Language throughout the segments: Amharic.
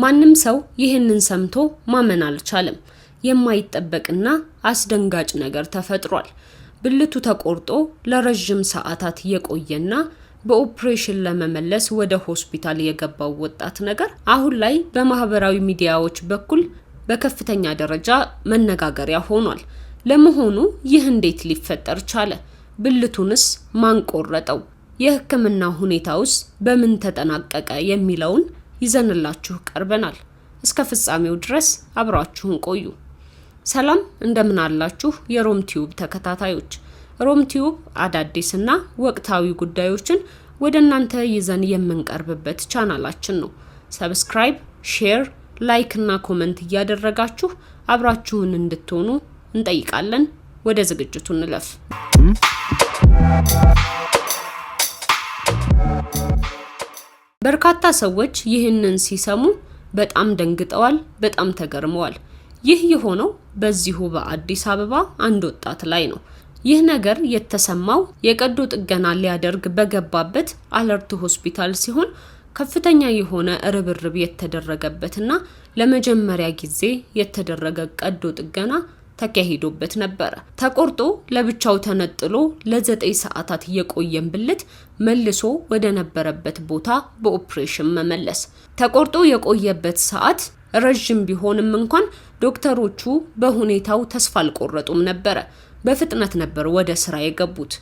ማንም ሰው ይህንን ሰምቶ ማመን አልቻለም። የማይጠበቅና አስደንጋጭ ነገር ተፈጥሯል። ብልቱ ተቆርጦ ለረጅም ሰዓታት የቆየና በኦፕሬሽን ለመመለስ ወደ ሆስፒታል የገባው ወጣት ነገር አሁን ላይ በማህበራዊ ሚዲያዎች በኩል በከፍተኛ ደረጃ መነጋገሪያ ሆኗል። ለመሆኑ ይህ እንዴት ሊፈጠር ቻለ? ብልቱንስ ማን ቆረጠው? የሕክምና ሁኔታውስ በምን ተጠናቀቀ? የሚለውን ይዘንላችሁ ቀርበናል። እስከ ፍጻሜው ድረስ አብራችሁን ቆዩ። ሰላም እንደምን አላችሁ የሮም ቲዩብ ተከታታዮች። ሮም ቲዩብ አዳዲስና ወቅታዊ ጉዳዮችን ወደ እናንተ ይዘን የምንቀርብበት ቻናላችን ነው። ሰብስክራይብ፣ ሼር፣ ላይክ እና ኮሜንት እያደረጋችሁ አብራችሁን እንድትሆኑ እንጠይቃለን። ወደ ዝግጅቱ እንለፍ። በርካታ ሰዎች ይህንን ሲሰሙ በጣም ደንግጠዋል፣ በጣም ተገርመዋል። ይህ የሆነው በዚሁ በአዲስ አበባ አንድ ወጣት ላይ ነው። ይህ ነገር የተሰማው የቀዶ ጥገና ሊያደርግ በገባበት አለርት ሆስፒታል ሲሆን ከፍተኛ የሆነ ርብርብ የተደረገበትና ለመጀመሪያ ጊዜ የተደረገ ቀዶ ጥገና ተካሂዶበት ነበር። ተቆርጦ ለብቻው ተነጥሎ ለ9 ሰዓታት የቆየን ብልት መልሶ ወደ ነበረበት ቦታ በኦፕሬሽን መመለስ። ተቆርጦ የቆየበት ሰዓት ረጅም ቢሆንም እንኳን ዶክተሮቹ በሁኔታው ተስፋ አልቆረጡም ነበር። በፍጥነት ነበር ወደ ስራ የገቡት።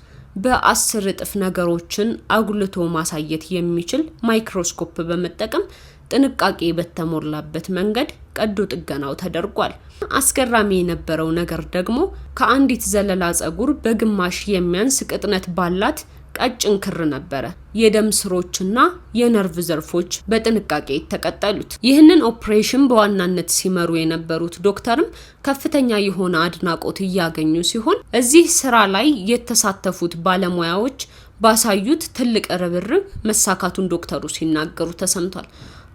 በ10 እጥፍ ነገሮችን አጉልቶ ማሳየት የሚችል ማይክሮስኮፕ በመጠቀም ጥንቃቄ በተሞላበት መንገድ ቀዶ ጥገናው ተደርጓል። አስገራሚ የነበረው ነገር ደግሞ ከአንዲት ዘለላ ጸጉር በግማሽ የሚያንስ ቅጥነት ባላት ቀጭን ክር ነበረ የደም ስሮችና የነርቭ ዘርፎች በጥንቃቄ የተቀጠሉት። ይህንን ኦፕሬሽን በዋናነት ሲመሩ የነበሩት ዶክተርም ከፍተኛ የሆነ አድናቆት እያገኙ ሲሆን እዚህ ስራ ላይ የተሳተፉት ባለሙያዎች ባሳዩት ትልቅ ርብርብ መሳካቱን ዶክተሩ ሲናገሩ ተሰምቷል።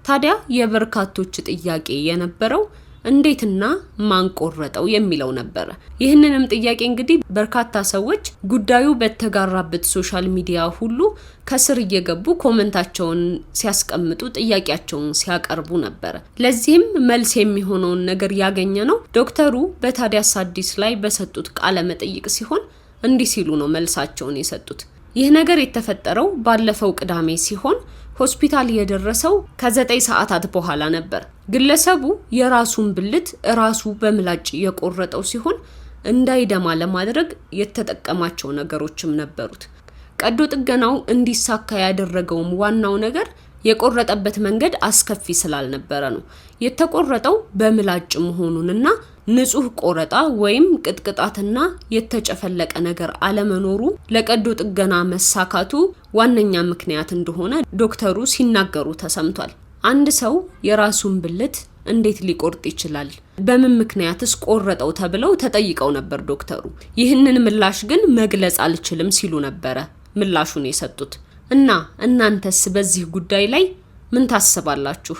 ታዲያ የበርካቶች ጥያቄ የነበረው እንዴትና ማን ቆረጠው የሚለው ነበር። ይህንንም ጥያቄ እንግዲህ በርካታ ሰዎች ጉዳዩ በተጋራበት ሶሻል ሚዲያ ሁሉ ከስር እየገቡ ኮሜንታቸውን ሲያስቀምጡ ጥያቄያቸውን ሲያቀርቡ ነበር። ለዚህም መልስ የሚሆነውን ነገር ያገኘ ነው ዶክተሩ በታዲያስ አዲስ ላይ በሰጡት ቃለ መጠይቅ ሲሆን እንዲህ ሲሉ ነው መልሳቸውን የሰጡት። ይህ ነገር የተፈጠረው ባለፈው ቅዳሜ ሲሆን ሆስፒታል የደረሰው ከ9 ሰዓታት በኋላ ነበር። ግለሰቡ የራሱን ብልት ራሱ በምላጭ የቆረጠው ሲሆን እንዳይደማ ለማድረግ የተጠቀማቸው ነገሮችም ነበሩት። ቀዶ ጥገናው እንዲሳካ ያደረገውም ዋናው ነገር የቆረጠበት መንገድ አስከፊ ስላልነበረ ነው። የተቆረጠው በምላጭ መሆኑንና ንጹህ ቆረጣ ወይም ቅጥቅጣትና የተጨፈለቀ ነገር አለመኖሩ ለቀዶ ጥገና መሳካቱ ዋነኛ ምክንያት እንደሆነ ዶክተሩ ሲናገሩ ተሰምቷል። አንድ ሰው የራሱን ብልት እንዴት ሊቆርጥ ይችላል? በምን ምክንያትስ ቆረጠው ተብለው ተጠይቀው ነበር ዶክተሩ። ይህንን ምላሽ ግን መግለጽ አልችልም ሲሉ ነበረ ምላሹን የሰጡት። እና እናንተስ በዚህ ጉዳይ ላይ ምን ታስባላችሁ?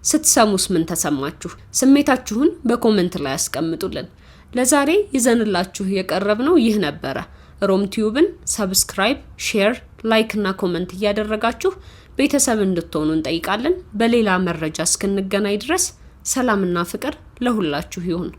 ስትሰሙስ ምን ተሰማችሁ? ስሜታችሁን በኮሜንት ላይ አስቀምጡልን። ለዛሬ ይዘንላችሁ የቀረብነው ይህ ነበረ። ሮም ቲዩብን ሰብስክራይብ፣ ሼር፣ ላይክ እና ኮሜንት እያደረጋችሁ ቤተሰብ እንድትሆኑ እንጠይቃለን። በሌላ መረጃ እስክንገናኝ ድረስ ሰላምና ፍቅር ለሁላችሁ ይሁን።